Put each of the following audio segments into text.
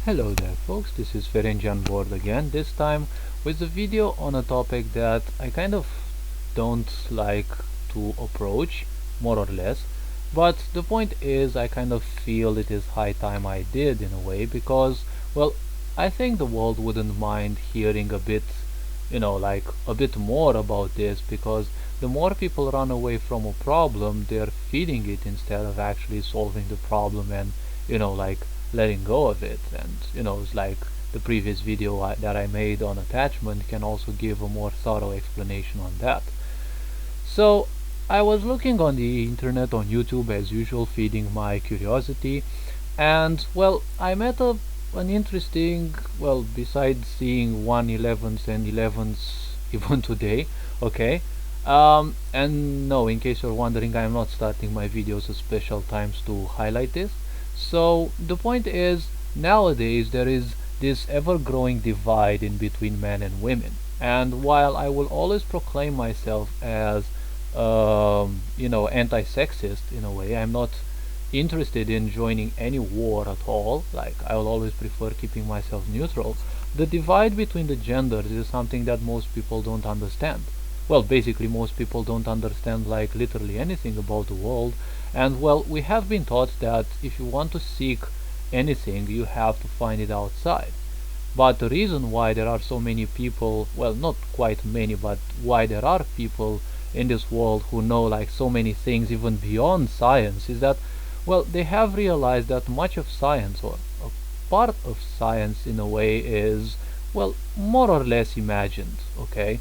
Hello there folks, this is Ferengi on board again, this time with a video on a topic that I kind of don't like to approach, more or less, but the point is I kind of feel it is high time I did in a way because, well, I think the world wouldn't mind hearing a bit, like a bit more about this because the more people run away from a problem, they're feeding it instead of actually solving the problem and, like letting go of it. And it's like the previous video that I made on attachment can also give a more thorough explanation on that. So I was looking on the internet, on YouTube as usual, feeding my curiosity, and well, I met an interesting, well, besides seeing 111s and 11s even today, okay. And no, in case you're wondering, I'm not starting my videos at special times to highlight this. So the point is, nowadays there is this ever-growing divide in between men and women. And while I will always proclaim myself as, anti-sexist in a way, I'm not interested in joining any war at all. Like, I will always prefer keeping myself neutral. The divide between the genders is something that most people don't understand. Well, basically most people don't understand like literally anything about the world. And well, we have been taught that if you want to seek anything, you have to find it outside. But the reason why there are so many people, well, not quite many, but why there are people in this world who know like so many things even beyond science, is that, well, they have realized that much of science, or a part of science in a way, is, well, more or less imagined. Okay,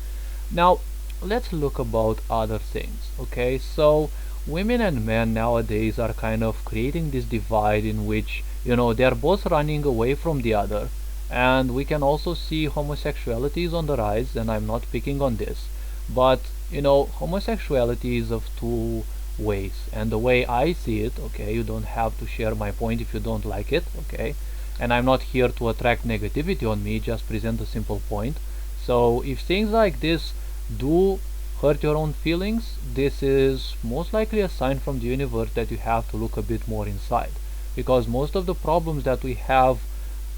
now let's look about other things. Okay, so women and men nowadays are kind of creating this divide in which, they're both running away from the other. And we can also see homosexuality is on the rise, and I'm not picking on this, but homosexuality is of two ways. And the way I see it, okay, you don't have to share my point if you don't like it, okay, and I'm not here to attract negativity on me, just present a simple point. So if things like this do hurt your own feelings, this is most likely a sign from the universe that you have to look a bit more inside, because most of the problems that we have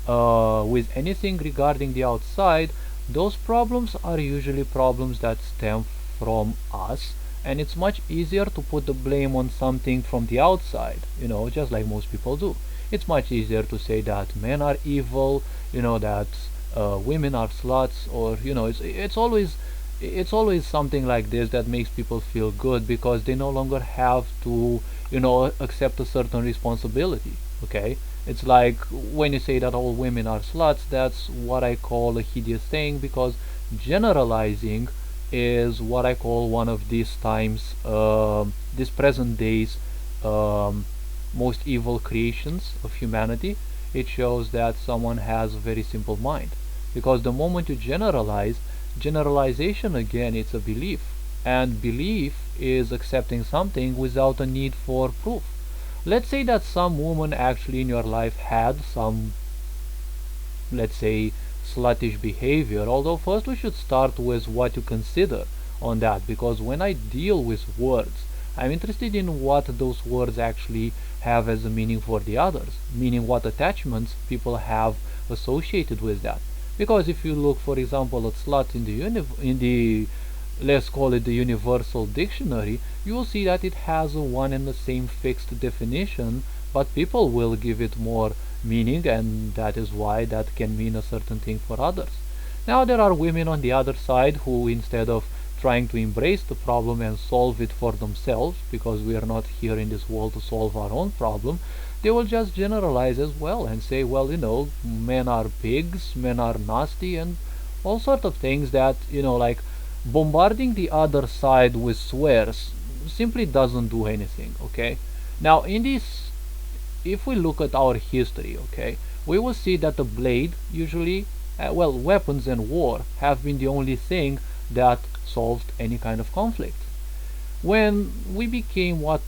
with anything regarding the outside, those problems are usually problems that stem from us, and it's much easier to put the blame on something from the outside, just like most people do. It's much easier to say that men are evil, that women are sluts, or it's always something like this that makes people feel good because they no longer have to accept a certain responsibility. Okay, it's like when you say that all women are sluts, that's what I call a hideous thing, because generalizing is what I call one of these times, this present days, most evil creations of humanity. It shows that someone has a very simple mind, because the moment you generalize, generalization again, it's a belief, and belief is accepting something without a need for proof. Let's say that some woman actually in your life had some, let's say, sluttish behavior, although first we should start with what you consider on that, because when I deal with words, I'm interested in what those words actually have as a meaning for the others, meaning what attachments people have associated with that. Because if you look, for example, at slut in the, let's call it, the universal dictionary, you will see that it has a one and the same fixed definition, but people will give it more meaning, and that is why that can mean a certain thing for others. Now there are women on the other side who, instead of trying to embrace the problem and solve it for themselves, because we are not here in this world to solve our own problem, they will just generalize as well and say, well, men are pigs, men are nasty, and all sort of things that, like bombarding the other side with swears simply doesn't do anything. Okay, now in this, if we look at our history, okay, we will see that the blade usually, well, weapons and war have been the only thing that solved any kind of conflict. When we became what,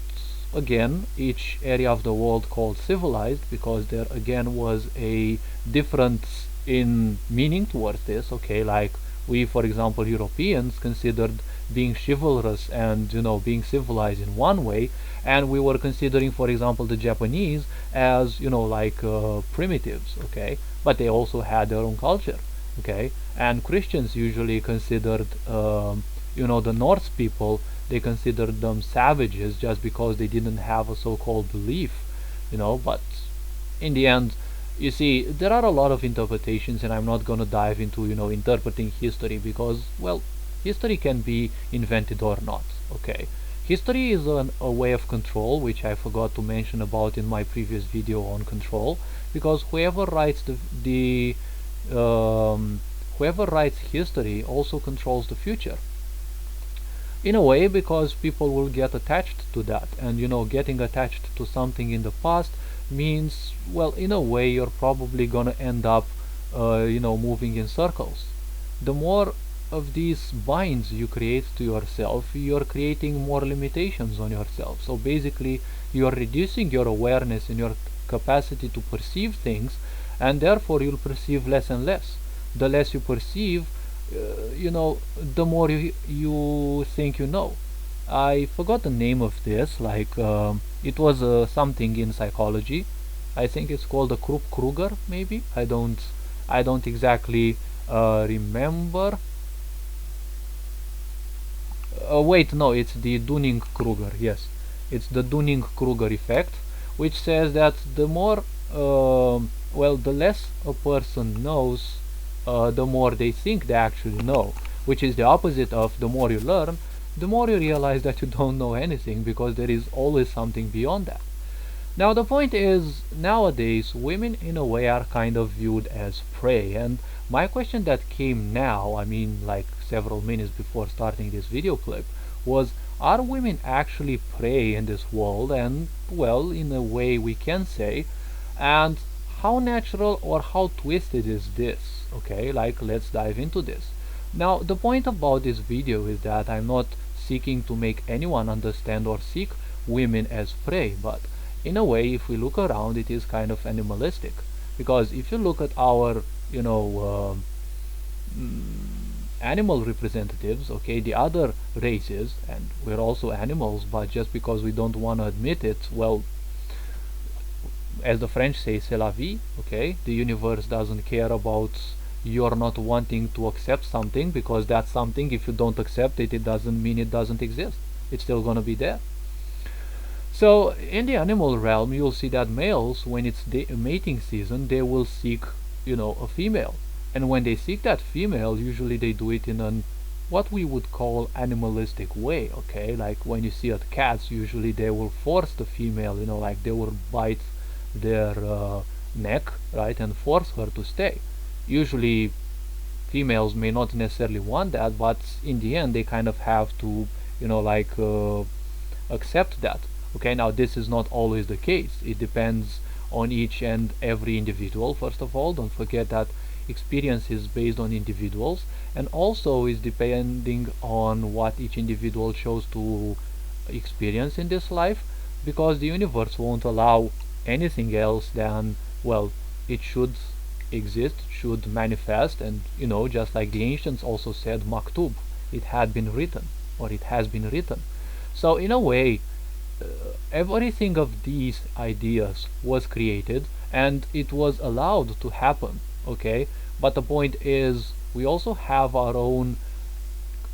again, each area of the world called civilized, because there again was a difference in meaning towards this, okay, like we, for example, Europeans, considered being chivalrous and being civilized in one way, and we were considering, for example, the Japanese as like primitives, okay, but they also had their own culture, okay, and Christians usually considered the Norse people, they considered them savages just because they didn't have a so-called belief, but in the end, you see, there are a lot of interpretations, and I'm not going to dive into interpreting history, because, well, history can be invented or not, okay. History is a way of control, which I forgot to mention about in my previous video on control, because whoever writes history also controls the future, in a way, because people will get attached to that, and getting attached to something in the past means, well, in a way, you're probably gonna end up moving in circles. The more of these binds you create to yourself, you're creating more limitations on yourself. So basically, you're reducing your awareness and your capacity to perceive things, and therefore you'll perceive less and less. The less you perceive, the more you think you know. I forgot the name of this, like it was something in psychology. I think it's called the Krupp-Kruger, maybe. I don't exactly remember. Wait, no, it's the Dunning-Kruger. Yes, it's the Dunning-Kruger effect, which says that the more, the less a person knows, the more they think they actually know, which is the opposite of the more you learn, the more you realize that you don't know anything, because there is always something beyond that. Now the point is, nowadays women in a way are kind of viewed as prey, and my question that came now, I mean like several minutes before starting this video clip, was, are women actually prey in this world? And well, in a way we can say, and how natural or how twisted is this? Okay, like, let's dive into this. Now the point about this video is that I'm not seeking to make anyone understand or seek women as prey, but in a way, if we look around, it is kind of animalistic, because if you look at our animal representatives, okay, the other races, and we're also animals, but just because we don't want to admit it, well, as the French say, c'est la vie, okay, the universe doesn't care about you're not wanting to accept something, because that's something, if you don't accept it, it doesn't mean it doesn't exist. It's still gonna be there. So in the animal realm, you'll see that males, when it's mating season, they will seek a female, and when they seek that female, usually they do it in an what we would call animalistic way, okay, like when you see at cats, usually they will force the female, like they will bite their neck, right, and force her to stay. Usually females may not necessarily want that, but in the end they kind of have to accept that. Okay, now this is not always the case. It depends on each and every individual. First of all, don't forget that experience is based on individuals, and also is depending on what each individual chose to experience in this life, because the universe won't allow anything else than, well, it should exist, should manifest, and just like the ancients also said, maktub, it had been written, or it has been written. So in a way, everything of these ideas was created, and it was allowed to happen, okay, but the point is, we also have our own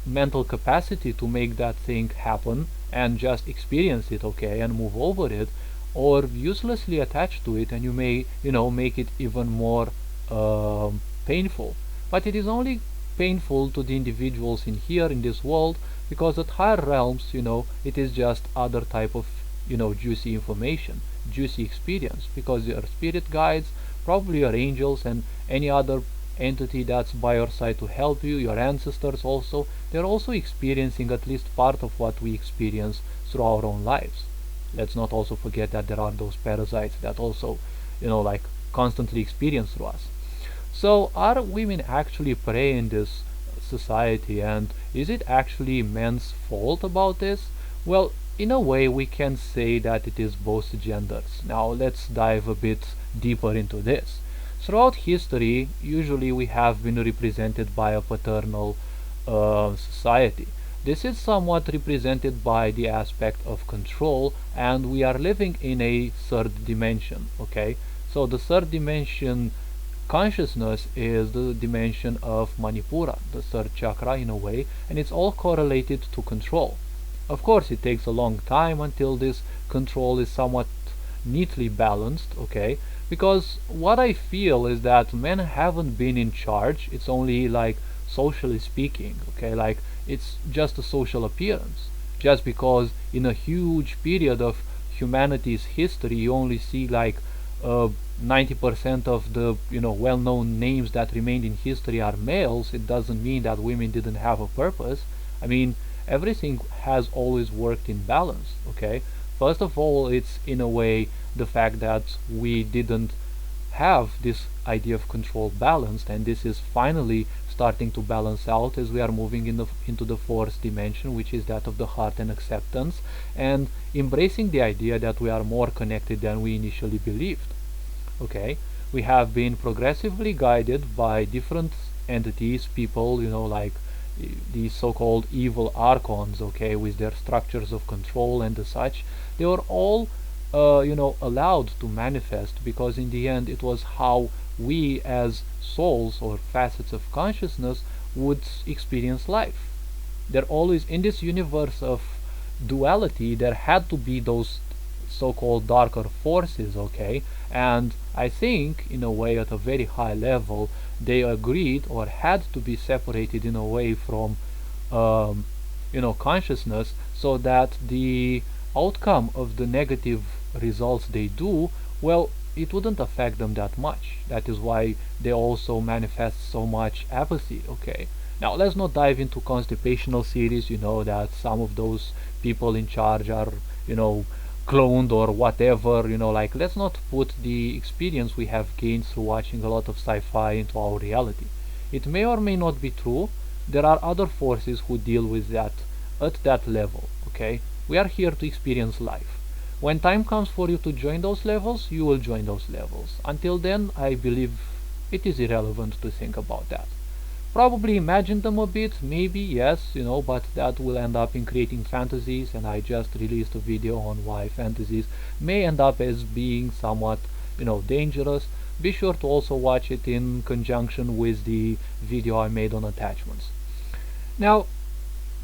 mental capacity to make that thing happen and just experience it, okay, and move over it, or uselessly attach to it, and you may make it even more painful. But it is only painful to the individuals in here in this world, because at higher realms, it is just other type of juicy information, juicy experience, because your spirit guides, probably your angels, and any other entity that's by your side to help you, your ancestors also, they're also experiencing at least part of what we experience through our own lives. Let's not also forget that there are those parasites that also like constantly experience through us. So are women actually prey in this society, and is it actually men's fault about this? Well, in a way we can say that it is both genders. Now let's dive a bit deeper into this. Throughout history, usually we have been represented by a paternal society. This is somewhat represented by the aspect of control, and we are living in a third dimension. Okay, so the third dimension consciousness is the dimension of Manipura, the third chakra in a way, and it's all correlated to control. Of course, it takes a long time until this control is somewhat neatly balanced, okay? Because what I feel is that men haven't been in charge. It's only like socially speaking, okay? Like it's just a social appearance. Just because in a huge period of humanity's history you only see like 90% of the well-known names that remained in history are males, it doesn't mean that women didn't have a purpose. I mean, everything has always worked in balance, okay? First of all, it's in a way the fact that we didn't have this idea of control balanced, and this is finally starting to balance out as we are moving into the fourth dimension, which is that of the heart and acceptance, and embracing the idea that we are more connected than we initially believed. Okay, we have been progressively guided by different entities, people, like these so-called evil archons, okay, with their structures of control and the such. They were all allowed to manifest, because in the end it was how we as souls or facets of consciousness would experience life. There always, in this universe of duality, there had to be those so-called darker forces, okay? And I think in a way at a very high level they agreed or had to be separated in a way from consciousness, so that the outcome of the negative results they do, well, it wouldn't affect them that much. That is why they also manifest so much apathy, okay? Now let's not dive into constipational series, that some of those people in charge are, cloned or whatever, like let's not put the experience we have gained through watching a lot of sci-fi into our reality. It may or may not be true. There are other forces who deal with that at that level, okay? We are here to experience life. When time comes for you to join those levels, you will join those levels. Until then, I believe it is irrelevant to think about that. Probably imagine them a bit, maybe, yes, but that will end up in creating fantasies, and I just released a video on why fantasies may end up as being somewhat, dangerous. Be sure to also watch it in conjunction with the video I made on attachments. Now,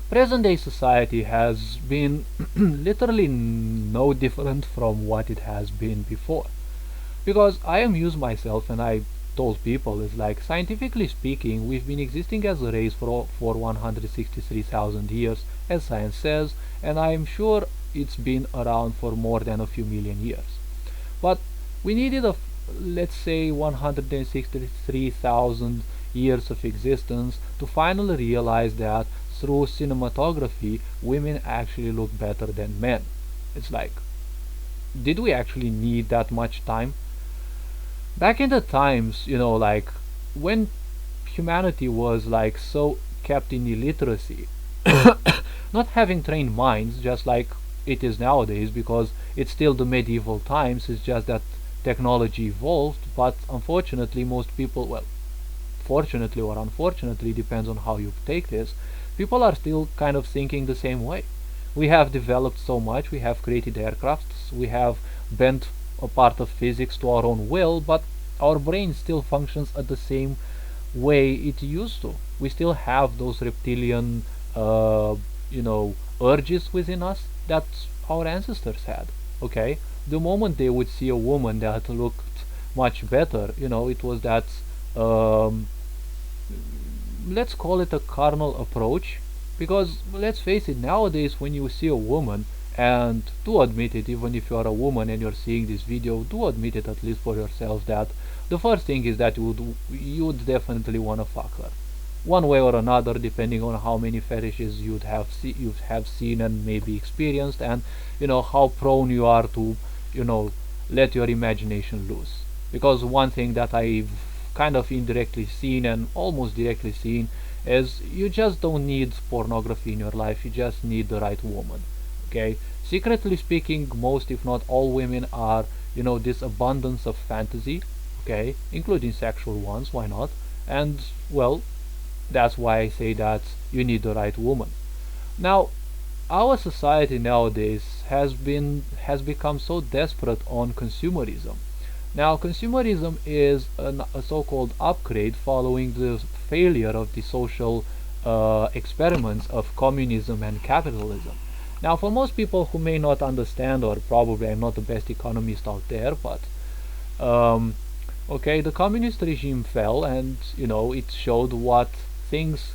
present day society has been literally no different from what it has been before. Because I amuse myself and I told people, is like, scientifically speaking, we've been existing as a race for 163,000 years, as science says, and I'm sure it's been around for more than a few million years. But we needed let's say 163,000 years of existence to finally realize that through cinematography women actually look better than men. It's like, did we actually need that much time? Back in the times, like when humanity was like so kept in illiteracy, not having trained minds just like it is nowadays, because it's still the medieval times, it's just that technology evolved, but unfortunately most people, well, fortunately or unfortunately, depends on how you take this, people are still kind of thinking the same way. We have developed so much, we have created aircrafts, we have bent a part of physics to our own will, but our brain still functions at the same way it used to. We still have those reptilian urges within us that our ancestors had. Okay, the moment they would see a woman that looked much better, it was that let's call it a carnal approach, because let's face it, nowadays when you see a woman, and do admit it, even if you are a woman and you're seeing this video, do admit it at least for yourself, that the first thing is that you would definitely want to fuck her, one way or another, depending on how many fetishes you have seen and maybe experienced, and how prone you are to let your imagination loose. Because one thing that I've kind of indirectly seen and almost directly seen is you just don't need pornography in your life, you just need the right woman. Okay, secretly speaking, most if not all women are this abundance of fantasy. okay, including sexual ones, why not? And well, that's why I say that you need the right woman. Now, our society nowadays has become so desperate on consumerism. Now, consumerism is a so-called upgrade following the failure of the social experiments of communism and capitalism. Now, for most people who may not understand, or probably I'm not the best economist out there, but um, okay, the communist regime fell, and it showed what things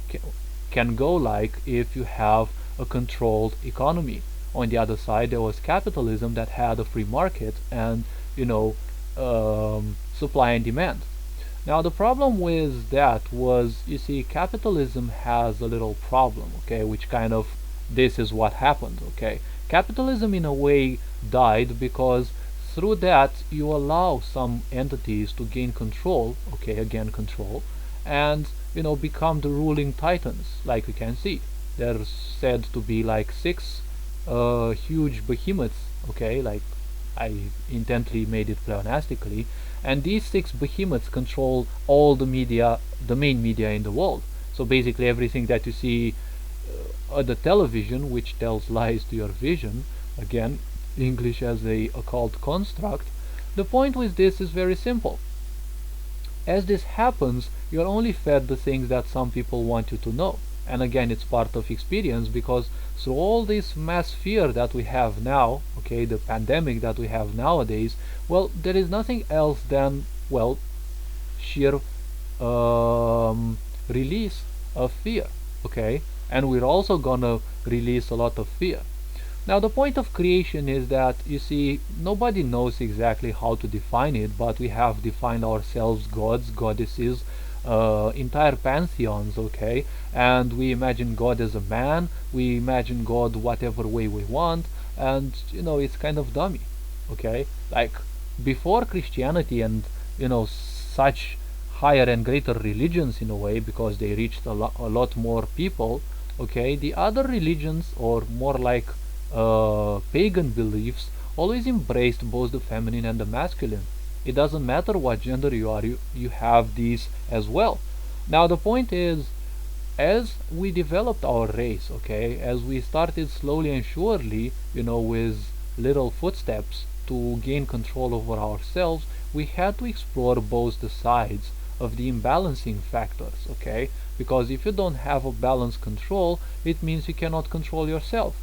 can go like if you have a controlled economy. On the other side, there was capitalism that had a free market and supply and demand. Now the problem with that was, you see, capitalism has a little problem, okay, which kind of this is what happened, okay. Capitalism in a way died because through that you allow some entities to gain control, okay, again control, and become the ruling titans, like we can see. There's said to be like six huge behemoths, okay, like I intently made it pleonastically, and these six behemoths control all the media, the main media in the world. So basically everything that you see at the television, which tells lies to your vision, again, English as a occult construct. The point with this is very simple. As this happens, you're only fed the things that some people want you to know. And again, it's part of experience, because through all this mass fear that we have now, okay, the pandemic that we have nowadays, well, there is nothing else than, well, sheer release of fear, okay? And we're also gonna release a lot of fear. Now the point of creation is that, you see, nobody knows exactly how to define it, but we have defined ourselves gods, goddesses, entire pantheons, okay, and we imagine God as a man, we imagine God whatever way we want, and it's kind of dummy, okay. Like before Christianity and such higher and greater religions, in a way, because they reached a lot more people, okay, the other religions, or more like pagan beliefs, always embraced both the feminine and the masculine. It doesn't matter what gender you are, you have these as well. Now the point is, as we developed our race, okay, as we started slowly and surely, with little footsteps to gain control over ourselves, we had to explore both the sides of the imbalancing factors, okay, because if you don't have a balanced control, it means you cannot control yourself.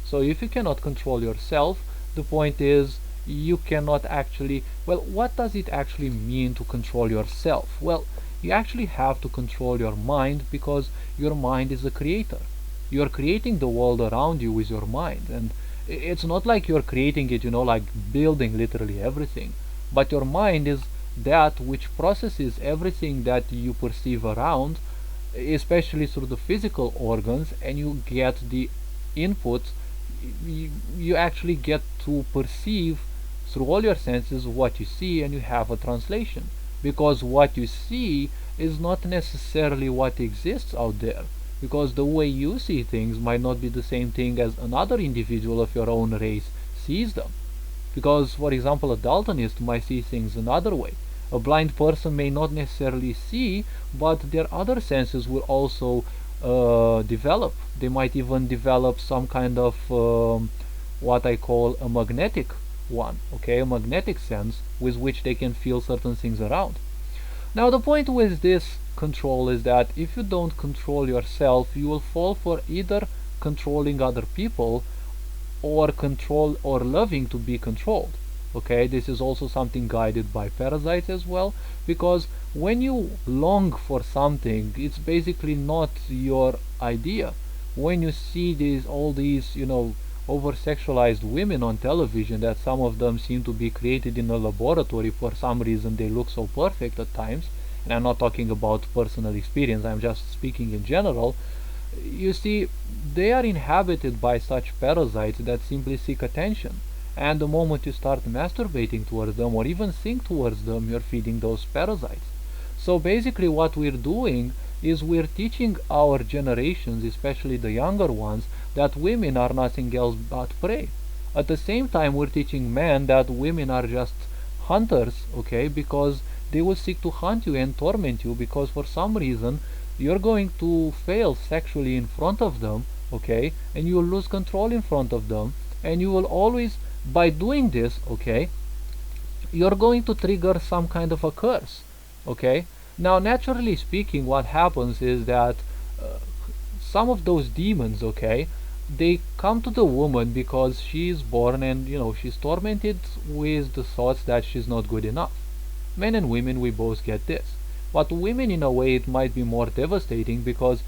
So if you cannot control yourself, the point is, you cannot actually, well, what does it actually mean to control yourself? Well, you actually have to control your mind, because your mind is a creator. You're creating the world around you with your mind, and it's not like you're creating it, like building literally everything, but your mind is that which processes everything that you perceive around, especially through the physical organs, and you get the input. You actually get to perceive through all your senses what you see, and you have a translation, because what you see is not necessarily what exists out there, because the way you see things might not be the same thing as another individual of your own race sees them. Because, for example, a daltonist might see things another way. A blind person may not necessarily see, but their other senses will also develop. They might even develop some kind of what I call a magnetic one, okay, a magnetic sense with which they can feel certain things around. Now the point with this control is that if you don't control yourself, you will fall for either controlling other people, or control or loving to be controlled. Okay, this is also something guided by parasites as well, because when you long for something, it's basically not your idea. When you see all these over sexualized women on television, that some of them seem to be created in a laboratory, for some reason they look so perfect at times, and I'm not talking about personal experience, I'm just speaking in general. You see, they are inhabited by such parasites that simply seek attention, and the moment you start masturbating towards them, or even think towards them, you're feeding those parasites. So basically what we're doing is we're teaching our generations, especially the younger ones, that women are nothing else but prey. At the same time, we're teaching men that women are just hunters, okay, because they will seek to hunt you and torment you because for some reason you're going to fail sexually in front of them, okay, and you will lose control in front of them, and you will always, by doing this, okay, you're going to trigger some kind of a curse, okay. Now naturally speaking, what happens is that uh, some of those demons, okay, they come to the woman because she is born and she's tormented with the thoughts that she's not good enough. Men and women, we both get this. But women, in a way, it might be more devastating because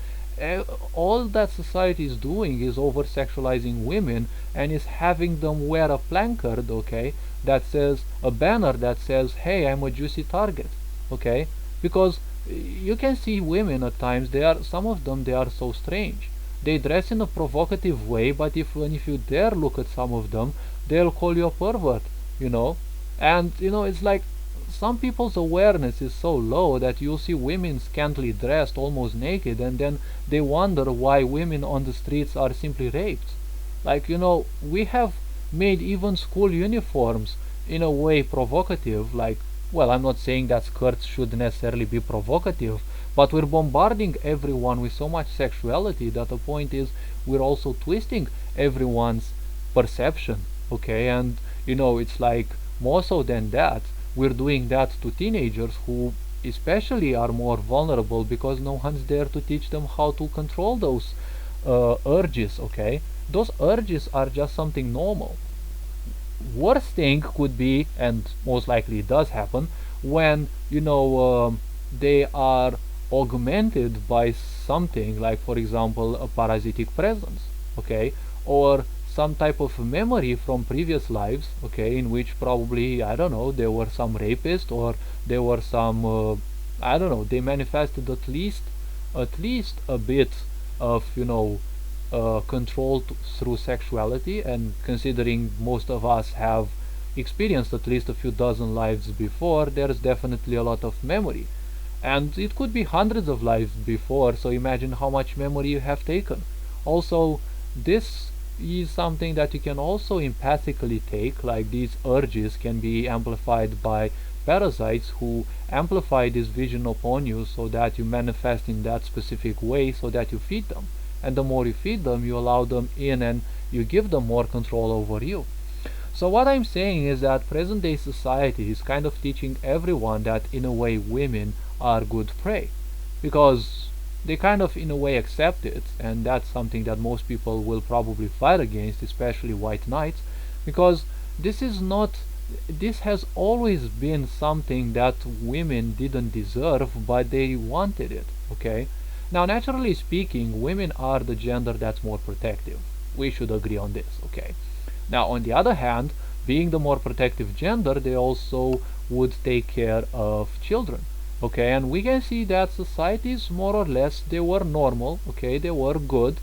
all that society is doing is over sexualizing women and is having them wear a placard, okay, that says, a banner that says, hey, I'm a juicy target, okay, because you can see women at times, some of them, they are so strange. They dress in a provocative way, but if you dare look at some of them, they'll call you a pervert, you know. And it's like some people's awareness is so low that you'll see women scantily dressed, almost naked, and then they wonder why women on the streets are simply raped. Like, we have made even school uniforms in a way provocative. Like, well, I'm not saying that skirts should necessarily be provocative, but we're bombarding everyone with so much sexuality that the point is we're also twisting everyone's perception, okay. And it's like, more so than that, we're doing that to teenagers who especially are more vulnerable because no one's there to teach them how to control those urges, okay. Those urges are just something normal. Worst thing could be, and most likely it does happen, when they are augmented by something like, for example, a parasitic presence, okay, or some type of memory from previous lives, okay, in which probably, I don't know, there were some rapists, or there were some I don't know, they manifested at least a bit of control through sexuality. And considering most of us have experienced at least a few dozen lives before, there's definitely a lot of memory, and it could be hundreds of lives before, so imagine how much memory you have taken. Also, this is something that you can also empathically take, like these urges can be amplified by parasites who amplify this vision upon you so that you manifest in that specific way so that you feed them. And the more you feed them, you allow them in and you give them more control over you. So what I'm saying is that present day society is kind of teaching everyone that in a way women are good prey, because they kind of in a way accept it, and that's something that most people will probably fight against, especially white knights, because this has always been something that women didn't deserve, but they wanted it, okay. Now naturally speaking, women are the gender that's more protective. We should agree on this, okay. Now on the other hand, being the more protective gender, they also would take care of children, okay. And we can see that societies more or less, they were normal, okay, they were good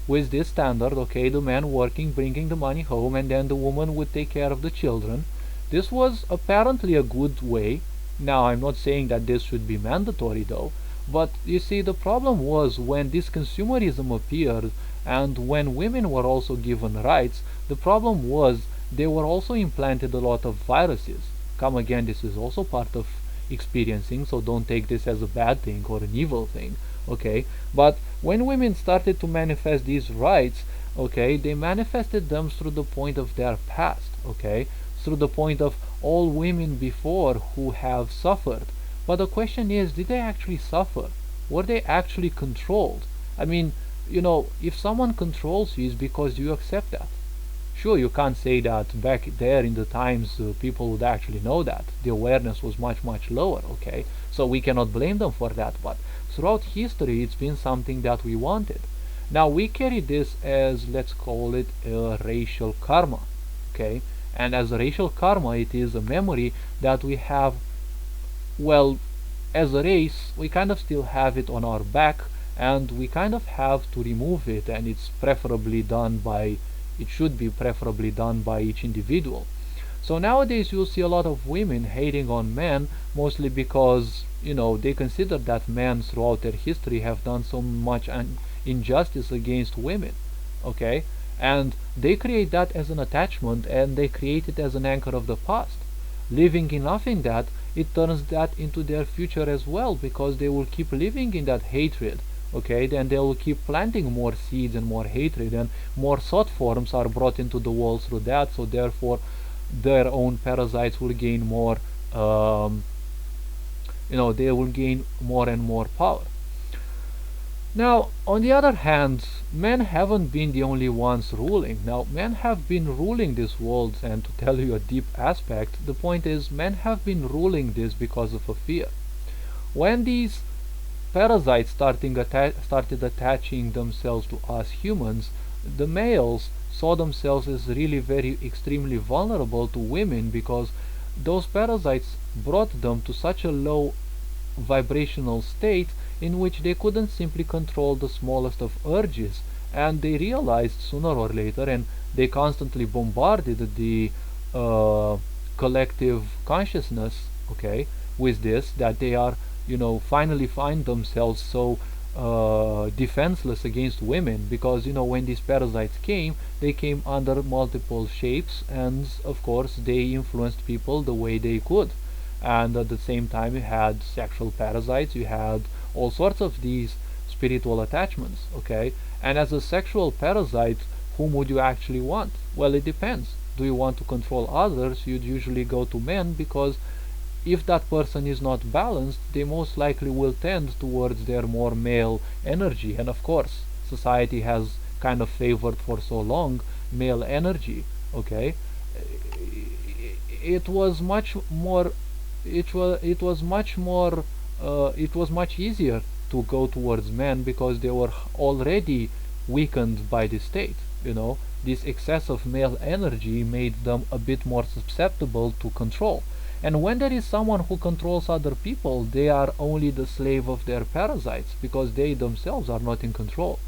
with this standard, okay, the man working, bringing the money home, and then the woman would take care of the children. This was apparently a good way. Now I'm not saying that this should be mandatory though, but you see, the problem was when this consumerism appeared and when women were also given rights, the problem was they were also implanted a lot of viruses. Come again, this is also part of experiencing, so don't take this as a bad thing or an evil thing, okay. But when women started to manifest these rights, okay, they manifested them through the point of their past, okay, through the point of all women before who have suffered. But the question is, did they actually suffer? Were they actually controlled? I mean, if someone controls you, it's because you accept that. Sure, you can't say that back there in the times people would actually know that. The awareness was much, much lower, okay? So we cannot blame them for that, but throughout history it's been something that we wanted. Now we carry this as, let's call it, a racial karma, okay? And as a racial karma, it is a memory that we have, well, as a race, we kind of still have it on our back, and we kind of have to remove it, and it should be preferably done by each individual. So nowadays you'll see a lot of women hating on men, mostly because they consider that men throughout their history have done so much injustice against women, okay, and they create that as an attachment, and they create it as an anchor of the past, living enough in that, it turns that into their future as well, because they will keep living in that hatred. Okay, then they will keep planting more seeds and more hatred, and more thought forms are brought into the world through that. So therefore their own parasites will gain more, um, they will gain more and more power. Now, on the other hand, men haven't been the only ones ruling. Now, men have been ruling this world, and to tell you a deep aspect, the point is, men have been ruling this because of a fear. When these parasites started attaching themselves to us humans, the males saw themselves as really very extremely vulnerable to women, because those parasites brought them to such a low vibrational state in which they couldn't simply control the smallest of urges, and they realized sooner or later, and they constantly bombarded the uh, collective consciousness, okay, with this, that they are, finally find themselves so defenseless against women, because when these parasites came, they came under multiple shapes, and of course they influenced people the way they could. And at the same time, you had sexual parasites, you had all sorts of these spiritual attachments, okay? And as a sexual parasite, whom would you actually want? Well, it depends. Do you want to control others? You'd usually go to men, because if that person is not balanced, they most likely will tend towards their more male energy. And of course, society has kind of favored for so long male energy, okay? It was much more it was much easier to go towards men, because they were already weakened by the state. This excess of male energy made them a bit more susceptible to control. And when there is someone who controls other people, they are only the slave of their parasites, because they themselves are not in control.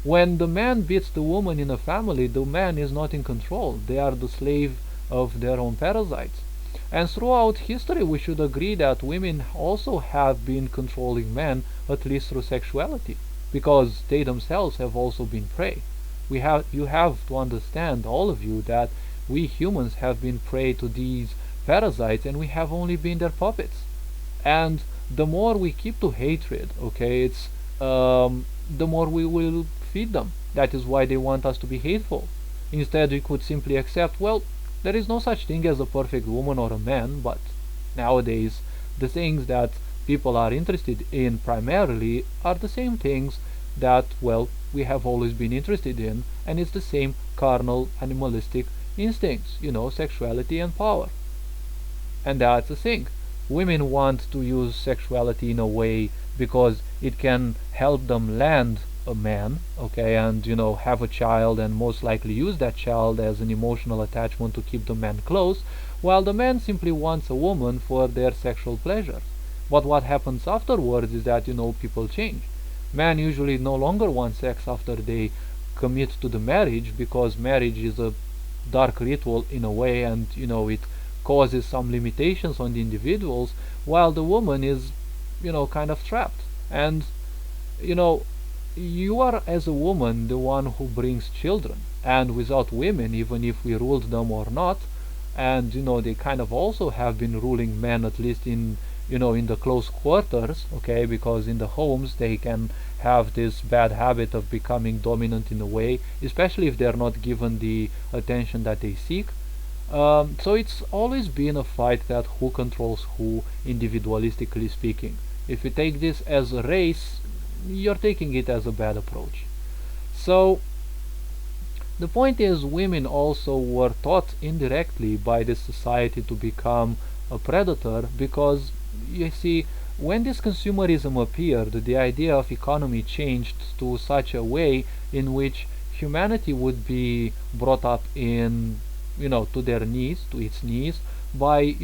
When the man beats the woman in a family, the man is not in control. They are the slave of their own parasites. And throughout history, we should agree that women also have been controlling men, at least through sexuality, because they themselves have also been prey. You have to understand, all of you, that we humans have been prey to these parasites, and we have only been their puppets. And the more we keep to hatred, okay, the more we will feed them. That is why they want us to be hateful. Instead, we could simply accept, well, there is no such thing as a perfect woman or a man, but nowadays the things that people are interested in primarily are the same things that, well, we have always been interested in, and it's the same carnal, animalistic instincts, sexuality and power. And that's the thing. Women want to use sexuality in a way because it can help them land a man, okay, and have a child, and most likely use that child as an emotional attachment to keep the man close, while the man simply wants a woman for their sexual pleasure. But what happens afterwards is that people change. Men usually no longer want sex after they commit to the marriage, because marriage is a dark ritual in a way, and it causes some limitations on the individuals, while the woman is kind of trapped. And you are, as a woman, the one who brings children, and without women, even if we ruled them or not, and they kind of also have been ruling men, at least in in the close quarters, okay, because in the homes they can have this bad habit of becoming dominant in a way, especially if they're not given the attention that they seek. So it's always been a fight that who controls who, individualistically speaking. If you take this as a race, you're taking it as a bad approach. So the point is, women also were taught indirectly by this society to become a predator, because you see, when this consumerism appeared, the idea of economy changed to such a way in which humanity would be brought up in to their knees, to its knees, by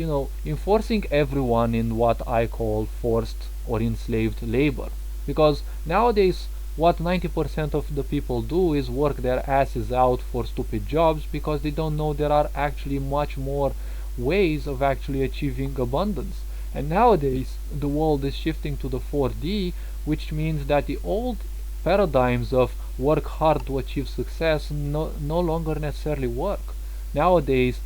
enforcing everyone in what I call forced or enslaved labor. Because nowadays what 90% of the people do is work their asses out for stupid jobs, because they don't know there are actually much more ways of actually achieving abundance. And nowadays the world is shifting to the 4D, which means that the old paradigms of work hard to achieve success no longer necessarily work. Nowadays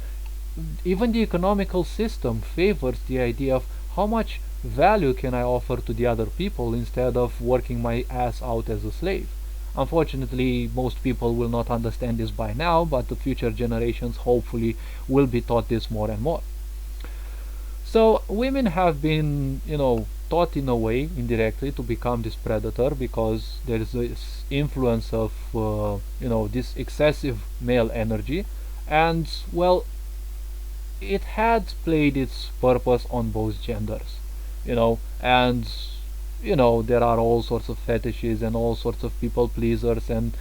even the economical system favors the idea of how much value can I offer to the other people instead of working my ass out as a slave. Unfortunately, most people will not understand this by now, but the future generations hopefully will be taught this more and more. So women have been, taught in a way, indirectly, to become this predator because there is this influence of, this excessive male energy, and well, it had played its purpose on both genders, and there are all sorts of fetishes and all sorts of people pleasers and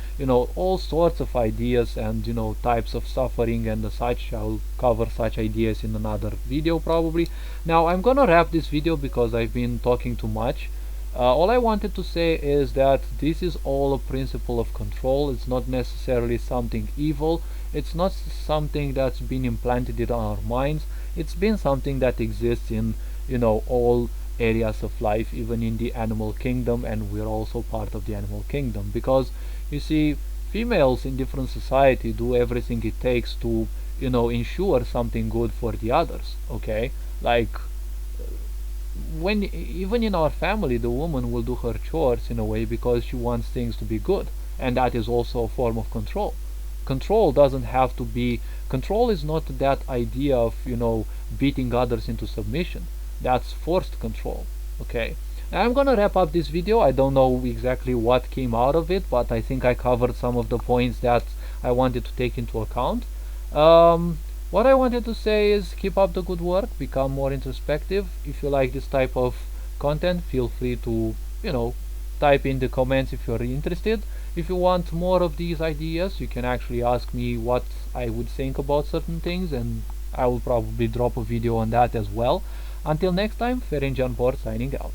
all sorts of ideas and types of suffering and such. I'll cover such ideas in another video probably. Now I'm gonna wrap this video because I've been talking too much. All I wanted to say is that this is all a principle of control. It's not necessarily something evil. It's not something that's been implanted in our minds. It's been something that exists in all areas of life, even in the animal kingdom, and we're also part of the animal kingdom because you see, females in different society do everything it takes to ensure something good for the others. Okay, like when even in our family the woman will do her chores in a way because she wants things to be good, and that is also a form of control. Control doesn't have to be control is not that idea of beating others into submission. That's forced control. Okay, now I'm gonna wrap up this video. I don't know exactly what came out of it, but I think I covered some of the points that I wanted to take into account. What I wanted to say is keep up the good work, become more introspective. If you like this type of content, feel free to type in the comments if you're interested. If you want more of these ideas, you can actually ask me what I would think about certain things, and I will probably drop a video on that as well. Until next time, Ferenc Board signing out.